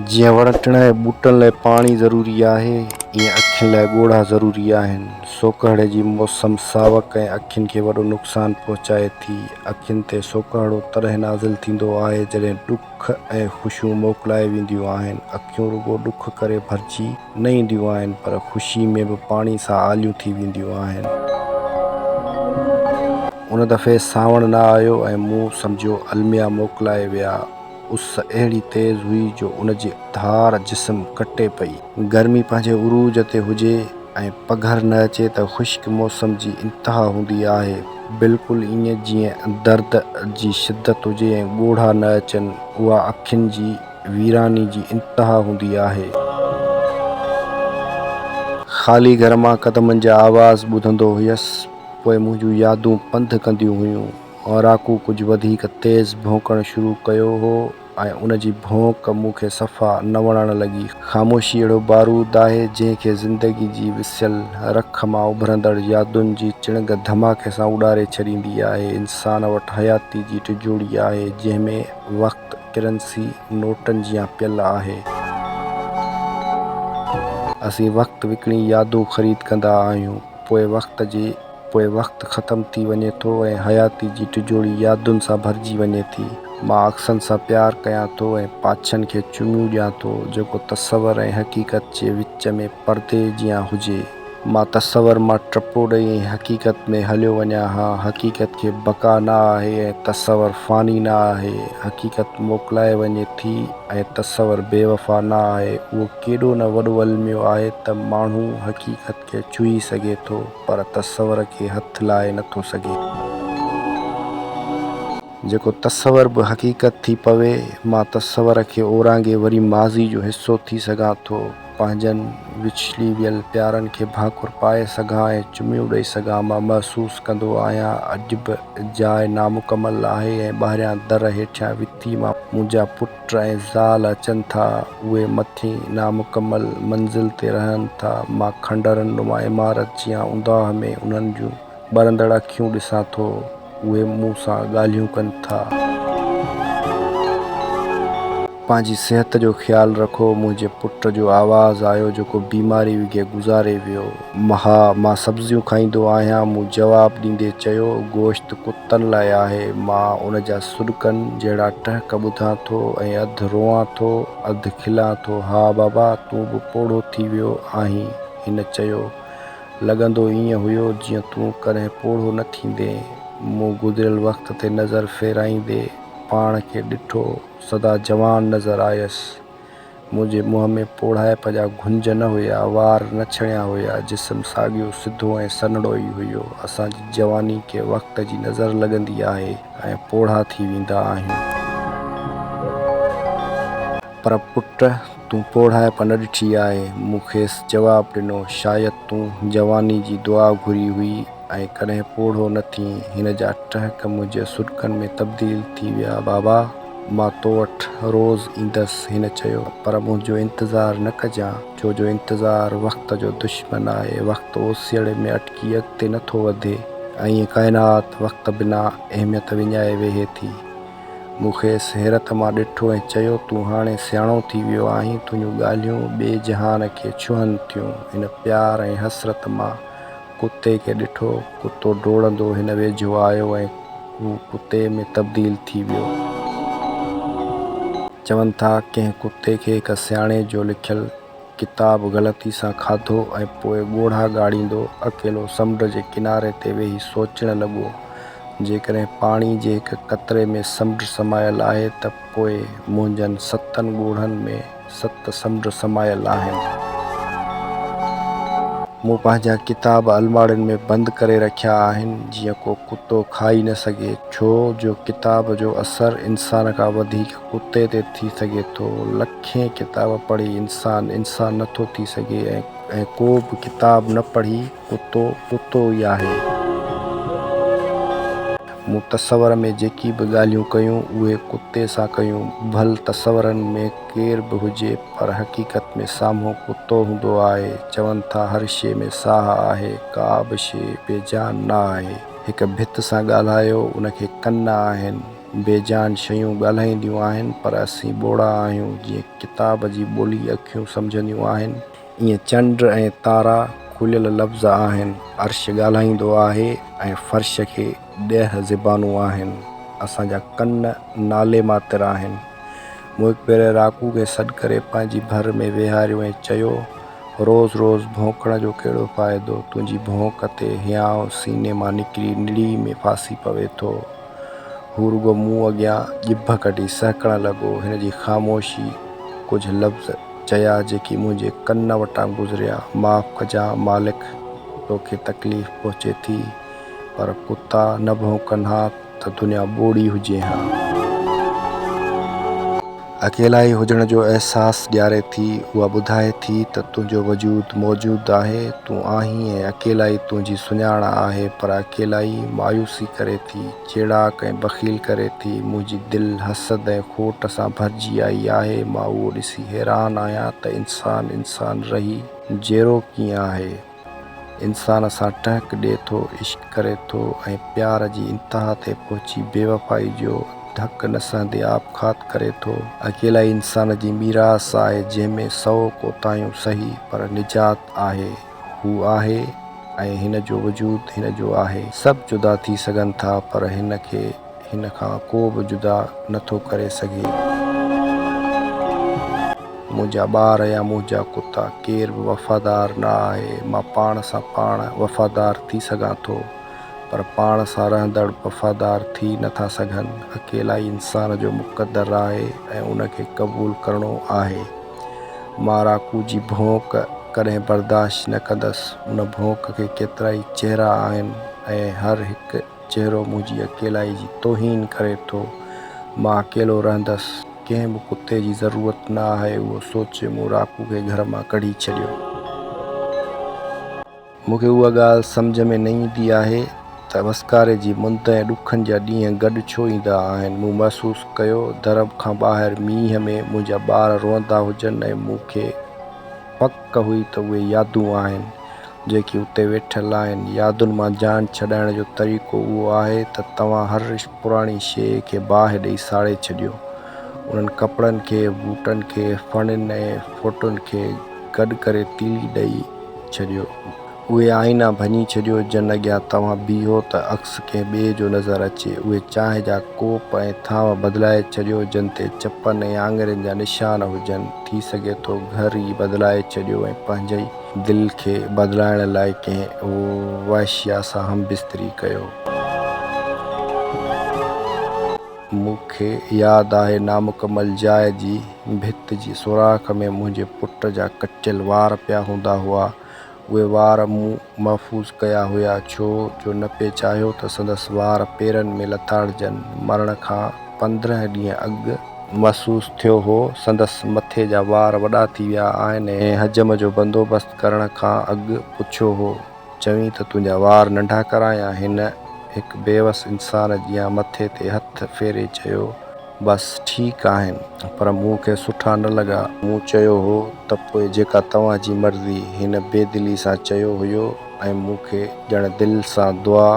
जीअं वण टिण ऐं ॿूटनि लाइ पाणी ज़रूरी आहे, ईअं अखियुनि लाइ ॻोढ़ा ज़रूरी आहिनि। सोकड़े जी मौसम सावक ऐं अखियुनि खे वॾो नुक़सानु पहुचाए थी। अखियुनि ते सोकड़ो तॾहिं नाज़िल थींदो आहे जॾहिं ॾुख ऐं ख़ुशियूं मोकिलाए वेंदियूं आहिनि। अखियूं रुॻो ॾुख करे भरिजी न ईंदियूं आहिनि, पर ख़ुशी में बि पाणी सां आलियूं थी वेंदियूं आहिनि। उन दफ़े सावण न आयो ऐं मूं सम्झो अलमिया मोकिलाए विया। उस अहिड़ी तेज़ हुई जो उन जी धार जिस्म कटे पई। गर्मी पंहिंजे उरूज ते हुजे ऐं पघर न अचे त ख़ुश्क मौसम जी इंतिहा हूंदी आहे। बिल्कुलु ईअं जीअं दर्द जी शिदत हुजे ऐं ॻोढ़ा न अचनि, उहा अखियुनि जी वीरानी जी इंतिहा हूंदी आहे। ख़ाली घर मां क़दमनि जा आवाज़ ॿुधंदो हुयसि, पोइ मुंहिंजूं यादूं पंधु कंदियूं हुयूं। औराकू कुझु वधीक तेज़ भौंकणु शुरू कयो हो ऐं उन जी भौंक मूंखे सफ़ा न वणणु लॻी। ख़ामोशी अहिड़ो बारूद आहे जंहिंखे ज़िंदगी जी विसियल रख मां उभरंदड़ यादुनि जी चिणग धमाके सां उॾारे छॾींदी आहे। इंसान वटि हयाती जी टिजोड़ी आहे जंहिंमें वक़्तु करंसी नोटनि जियां पियल आहे। असीं वक़्तु विकिणी यादूं ख़रीद कंदा आहियूं, पोइ वक़्तु ख़तमु थी वञे थो ऐं हयाती जी टिजोड़ी यादुनि सां भरिजी वञे थी। मां अक्सनि सां प्यारु कयां थो ऐं पाछनि खे चुमियूं ॾियां थो, जेको तसवर ऐं हक़ीक़त जे विच में परदे जियां हुजे। मां तसवर मां टपो ॾेई ऐं हक़ीक़त में हलियो वञा हा। हक़ीक़त खे बका न आहे ऐं तसवर फ़ानी न आहे। हक़ीक़त मोकिलाए वञे थी ऐं तसवर बेवफ़ा न आहे। उहो केॾो न वॾो अलमियो आहे त माण्हू हक़ीक़त खे छुही सघे थो, पर तसवर खे हथु लाहे नथो सघे। जेको तसवर बि हक़ीक़त थी पवे, मां तसवर खे ओरांगे वरी माज़ी जो हिसो थी सघां थो। पंहिंजनि विछली वियल प्यारनि खे भाकुर पाए सघां ऐं चुमियूं ॾेई सघां। मां महसूसु कंदो आहियां अॼु बि जाइ नामुकमल आहे ऐं ॿाहिरियां दर हेठियां विथी मां मुंहिंजा पुट ऐं ज़ाल अचनि था। उहे मथीं नामुकमल मंज़िल ते रहनि था। मां खंडरनि नुमा इमारत जियां उंदाह में उन्हनि जूं ॿरंदड़ अखियूं ॾिसां थो। उहे मूं सां ॻाल्हियूं कनि था। पंहिंजी सिहत जो ख़्यालु रखो, मुंहिंजे पुट जो आवाज़ु आयो जेको बीमारी विघे गुज़ारे वियो। मां सब्जियूं खाईंदो आहियां, मूं जवाबु ॾींदे चयो। गोश्त कुतनि लाइ आहे। मां उन जा सुॾकनि जहिड़ा टहिक ॿुधां थो ऐं अधु रोआं थो अधु खिलां थो। हा बाबा, तूं बि पोढ़ो थी वियो आहीं, हिन चयो। लॻंदो ईअं हुयो जीअं तूं कॾहिं पोढ़ो न थींदे। मूं गुज़िरियल वक़्त ते नज़र फेराईंदे पाण खे ॾिठो, सदा जवान नज़र आयसि। मुंहिंजे मुंहं में पोढ़ाइप जा घुंज न हुया, वार न छणिया हुया, जिस्म साॻियो सिधो ऐं सन्हड़ो ई हुयो। असांजी जवानी खे वक़्त जी नज़र लॻंदी आहे ऐं पोढ़ा थी वेंदा आहियूं। पर पुट, तूं पोढ़ाइप न ॾिठी आहे, मूं खेसि जवाबु ॾिनो। शायदि तूं जवानी जी दुआ घुरी हुई ऐं कॾहिं पोढ़ो न थीं। हिन जा टहिक मुंहिंजे सुॾकनि में तब्दील थी विया। बाबा, मां तो वटि रोज़ु ईंदसि, हिन चयो। पर मुंहिंजो इंतज़ारु न कजां, छो जो इंतज़ारु वक़्त जो दुश्मन आहे। वक़्तु ओसीड़े में अटकी अॻिते नथो वधे ऐं काइनात वक़्त बिना अहमियत विञाए वेहे थी। मूं खेसि हैरत मां ॾिठो ऐं चयो, तूं हाणे सियाणो थी वियो आहीं, तुंहिंजूं ॻाल्हियूं ॿिए जहान खे छुहनि थियूं। हिन प्यार ऐं हसरत मां कुते खे ॾिठो। कुतो डोड़ंदो हिन वेझो आयो ऐं हू कुते में तब्दील थी वियो। चवनि था कंहिं कुते खे हिकु सियाणे जो लिखियलु किताबु ग़लती सां खाधो ऐं पोइ ॻोढ़ा ॻाड़ींदो अकेलो समुंड जे किनारे ते वेही सोचणु लॻो, जेकॾहिं पाणी जे हिकु क़तरे में समुंड समायल आहे त पोइ मुंहिंजनि 7 ॻोढ़नि में 7 समुंड समायल आहिनि। मूं पंहिंजा किताब अलमारियुनि में बंदि करे रखिया आहिनि जीअं को कुतो खाई न सघे, छो जो किताब जो असरु इंसान खां वधीक कुते ते थी सघे थो। लखें किताब पढ़ी इंसान नथो थी सघे ऐं को बि किताब न पढ़ी कुतो ई आहे। मूं तसवर में जेकी बि ॻाल्हियूं कयूं उहे कुते सां कयूं। भल तसवरनि में केर बि हुजे, पर हक़ीक़त में साम्हूं कुतो हूंदो आहे। चवनि था हर शइ में साह आहे, का बि शइ बेजान न आहे। हिकु भित सां ॻाल्हायो, उनखे कन आहिनि। बेजान शयूं ॻाल्हाईंदियूं आहिनि, पर असीं ॿोड़ा आहियूं। जीअं किताब जी ॿोली अखियूं सम्झंदियूं आहिनि, ईअं चंड ऐं तारा खुलियल लफ़्ज़ आहिनि। अर्श ॻाल्हाईंदो आहे ऐं फ़र्श खे 10 ज़बानूं आहिनि। असांजा कन नाले मातिर आहिनि। मूं हिकु भेरे राकू खे सॾु करे पंहिंजी भर में वेहारियो ऐं चयो, रोज़ रोज़ भौंकण जो कहिड़ो फ़ाइदो, तुंहिंजी भौंक ते हियांउ सीने मां निकिरी निड़ी में फासी पवे थो। हू रुगो मूं अॻियां ॼिभ कढी सहकण लॻो। हिन जी ख़ामोशी कुझु लफ़्ज़ चया जेकी मुंहिंजे कन वटां गुज़रिया। माफ़ कजां मालिक, तोखे तकलीफ़ पहुचे थी, पर कुता न भौंकनि हा त दुनिया ॿोड़ी हुजे हा। अकेलाई हुजण जो अहसासु ॾियारे थी। उहा ॿुधाए थी त तुंहिंजो वजूदु मौजूदु आहे, तूं आहीं ऐं अकेलाई तुंहिंजी सुञाण आहे। पर अकेलाई मायूसी करे थी, चेड़ाक ऐं बख़ील करे थी। मुंहिंजी दिलि हसद ऐं खोट सां भरिजी आई आहे। मां उहो ॾिसी हैरान आहियां त इंसान रही जहिड़ो कीअं आहे। इंसान सां टहक ॾिए थो, इश्क करे थो ऐं प्यार जी इंतिहा ते पहुची बेवफ़ाई जो धक न सहंदे आपघात करे थो। अकेलाई इंसान जी मीरास आहे, जंहिंमें 100 कोताहियूं सही पर निजात आहे। हू आहे ऐं हिन जो वजूदु हिन जो आहे। सभु जुदा थी सघनि था, पर हिन खे हिन खां को बि जुदा नथो करे सघे। मुंहिंजा ॿार या मुंहिंजा कुता, केर बि वफ़ादार न आहे। मां पाण सां पाण वफ़ादार थी सघां थो, पर पाण सां रहंदड़ वफ़ादार थी नथा सघनि। अकेलाई इंसान जो मुक़दर आहे ऐं उनखे क़बूल करिणो आहे। मां राकू जी भौंक कॾहिं बर्दाश्त न कंदसि। उन भौंक खे केतिरा ई चहिरा आहिनि ऐं हर हिकु चहिरो मुंहिंजी अकेलाई जी तौहीन करे थो। मां अकेलो रहंदसि, कंहिं बि कुते जी ज़रूरत न आहे। उहो सोचे मूं राकू खे घर मां कढी छॾियो। मूंखे उहा ॻाल्हि सम्झ में न ईंदी आहे त वसकारे जी मुंद ऐं ॾुखनि जा ॾींहं गॾु छो ईंदा आहिनि। मूं महसूसु कयो दरब खां ॿाहिरि मींहं में मुंहिंजा ॿार रोअंदा हुजनि ऐं मूंखे पक हुई त उहे यादूं आहिनि जेकी उते वेठल आहिनि। यादुनि मां जान छॾाइण जो तरीक़ो उहो आहे त तव्हां हर पुराणी शइ खे बाहि ॾेई साड़े छॾियो। उन्हनि कपिड़नि खे, बूटनि खे, फणियुनि ऐं फोटुनि खे गॾु करे तीली ॾेई छॾियो। उहे आईना भञी छॾियो जन अॻियां तव्हां बीहो त अक्स कंहिं ॿिए जो नज़र अचे। उहे चांहि जा कोप ऐं थांव बदिलाए छॾियो जिन ते चपनि ऐं आङुरियुनि जा निशान हुजनि। थी सघे थो घर ई बदिलाए छॾियो ऐं पंहिंजे दिलि खे बदिलाइण लाइ कंहिं वहशिया सां हमबिस्तरी कयो। मूंखे यादि आहे नामुकमल जाइ जी भित जी सुराख़ में मुंहिंजे पुट जा कटियल वार पिया हूंदा हुआ। उहे वार मूं महफ़ूज़ कया हुआ, छो जो न पिए चाहियो त संदसि वार पेरनि में लथाड़जनि। मरण खां 15 ॾींहं अॻु महसूसु थियो हो संदसि मथे जा वार वॾा थी विया आहिनि ऐं हजम जो बंदोबस्तु करण खां अॻु पुछियो हो, चवीं त तुंहिंजा वार नंढा करायां। हिन हिकु बेवस इंसान जीअं मथे ते हथु फेरे चयो, बसि ठीकु आहिनि, पर मूंखे सुठा न लॻा। मूं चयो हो त पोइ जेका तव्हांजी मर्ज़ी। हिन बेदिली सां चयो हुयो ऐं मूंखे ॼण दिलि सां दुआ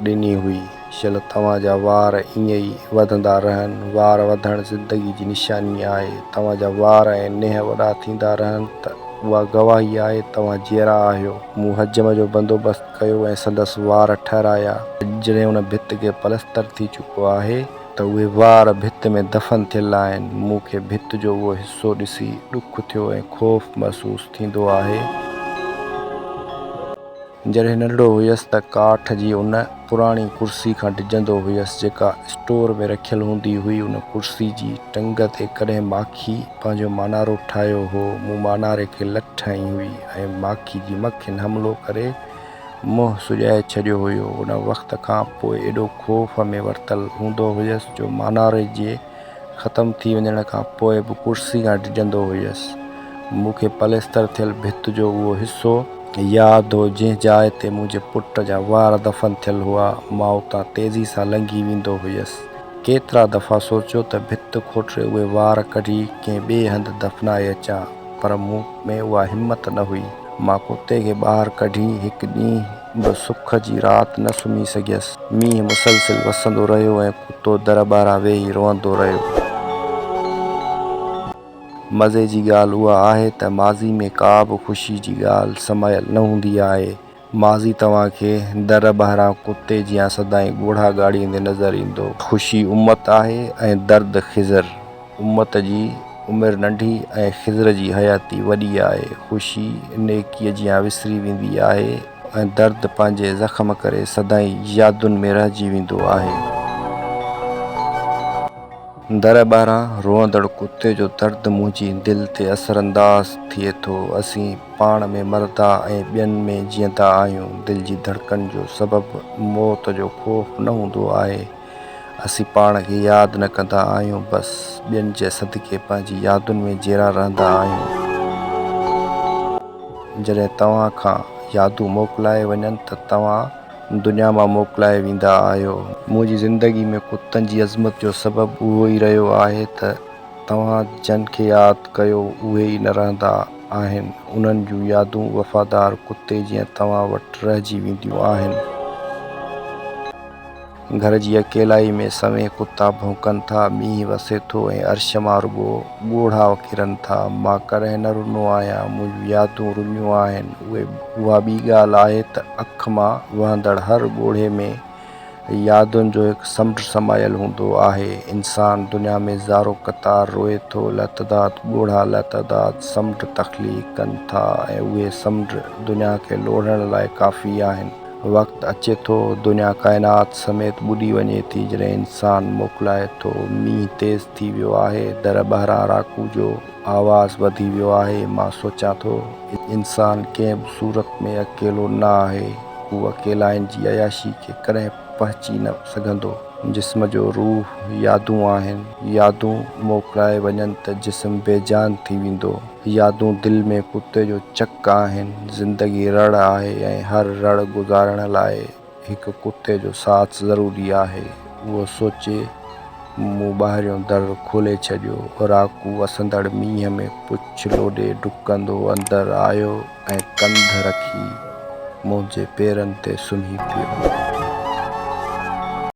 ॾिनी हुई, शल तव्हांजा वार ईअं ई वधंदा रहनि। वार वधणु ज़िंदगी जी निशानी आहे। तव्हांजा वार ऐं नेह वॾा थींदा रहनि त उहा गवाही आहे तव्हां जहिड़ा आहियो। मूं हजम जो बंदोबस्तु कयो ऐं संदसि वार ठहिराया। जॾहिं उन भित खे पलस्तर थी चुको आहे त उहे वार भित में दफ़न थियल आहिनि। मूंखे भित जो उहो हिसो ॾिसी ॾुख थियो ऐं ख़ौफ़ महसूसु थींदो आहे। जॾहिं नंढड़ो हुयसि त काठ जी उन पुराणी कुर्सी खां डिॼंदो हुयसि जेका स्टोर में रखियल हूंदी हुई। उन कुर्सी जी टंग ते कॾहिं माखी पंहिंजो मानारो ठाहियो हो। मूं मानारे खे लठ हई हुई ऐं माखी जी मखियुनि हमिलो करे मुंहुं सुॼाए छॾियो हुयो। उन वक़्त खां पोइ एॾो ख़ौफ़ में वरितल हूंदो हुयसि जो मानारे जे ख़तमु थी वञण खां पोइ बि कुर्सी खां डिॼंदो हुयसि। मूंखे पलस्तर थियल भित जो उहो हिसो यादि हो जंहिं जाइ ते मुंहिंजे पुट जा वार दफ़न थियल हुआ। मां उतां तेज़ी सां लंघी वेंदो हुयसि। केतिरा दफ़ा सोचियो त भित खोटे उहे वार कढी कंहिं ॿिए हंधि दफ़नाए अचां, पर मूं में उहा हिमत न हुई। मां कुते खे ॿाहिरि कढी हिकु ॾींहुं बि सुख जी राति न सुम्ही सघियसि। मींहुं मुसलसिल वसंदो रहियो ऐं कुतो दर ॿाहिरां वेही रोअंदो रहियो। मज़े जी ॻाल्हि उहा आहे त माज़ी में का बि ख़ुशी जी ॻाल्हि समायल न हूंदी आहे। माज़ी तव्हांखे दर ॿाहिरां कुते जीअं सदाईं ॻोढ़ा ॻाड़ींदे नज़र ईंदो। ख़ुशी उमत आहे ऐं दर्द ख़िज़र। उमत जी उमिरि नंढी ऐं ख़िज़र जी हयाती वॾी आहे। ख़ुशी नेकीअ जीअं विसरी वेंदी आहे ऐं दर्द पंहिंजे ज़ख़्म करे सदाईं यादुनि में रहिजी वेंदो आहे। दर ॿाहिरां रोअंदड़ कुते जो दर्द मुंहिंजी दिलि ते असरअंदाज़ थिए थो। असीं पाण में मरदा ऐं ॿियनि में जीअंदा आहियूं। दिलि जी धड़कन जो सबबु मौत जो ख़ौफ़ न हूंदो आहे। असीं पाण खे यादि न कंदा आहियूं, बसि ॿियनि जे सदिके पंहिंजी यादुनि में जेरा रहंदा आहियूं। जॾहिं तव्हां खां यादूं मोकिलाए वञनि त तव्हां दुनिया मां मोकिलाए वेंदा आहियो। मुंहिंजी ज़िंदगी में कुतनि जी अज़मत जो सबबु उहो ई रहियो आहे त तव्हां जिन खे यादि कयो उहे ई न रहंदा आहिनि। उन्हनि जूं यादूं वफ़ादार कुते जीअं तव्हां वटि रहिजी वेंदियूं आहिनि। घर जी अकेलाई में सवें कुता भौंकनि था, मींहुं वसे थो ऐं अर्श मां रुॻो ॻोढ़ा किरनि था। मां कॾहिं न रुनो आहियां, मुंहिंजूं यादूं रुनियूं आहिनि। उहा ॿी ॻाल्हि आहे त अख मां वहंदड़ हर ॻोढ़े में यादुनि जो हिकु समुंड समायल हूंदो आहे। इंसान दुनिया में ज़ारो क़तार रोए थो, लतदाद ॻोढ़ा लतदाद समुंड तख़लीक़ कनि था ऐं उहे समुंड दुनिया खे लोढ़ण लाइ काफ़ी आहिनि। वक़्तु अचे थो, दुनिया काइनात समेत ॿुॾी वञे थी जॾहिं इंसान मोकिलाए थो। मींहुं तेज़ थी वियो आहे, दर ॿाहिरां राकू जो आवाज़ु वधी वियो आहे। मां सोचां थो इंसान कंहिं बि सूरत में अकेलो न आहे। हू अकेलाइनि जी अयाशी खे कॾहिं पहुची न सघंदो। जिस्म जो रूह यादूं आहिनि। यादूं मोकिलाए वञनि त जिस्म बेजान थी वेंदो। यादूं दिलि में कुते जो चक आहिनि। ज़िंदगी रड़ आहे ऐं हर रड़ गुज़ारण लाइ हिकु कुते जो साथ ज़रूरी आहे। उहो सोचे मूं ॿाहिरियों दर खोले छॾियो। राकू वसंदड़ मींहं में पुछ लोॾे डुकंदो अंदरि आयो ऐं कंध रखी मुंहिंजे पेरनि ते सुम्ही पियो।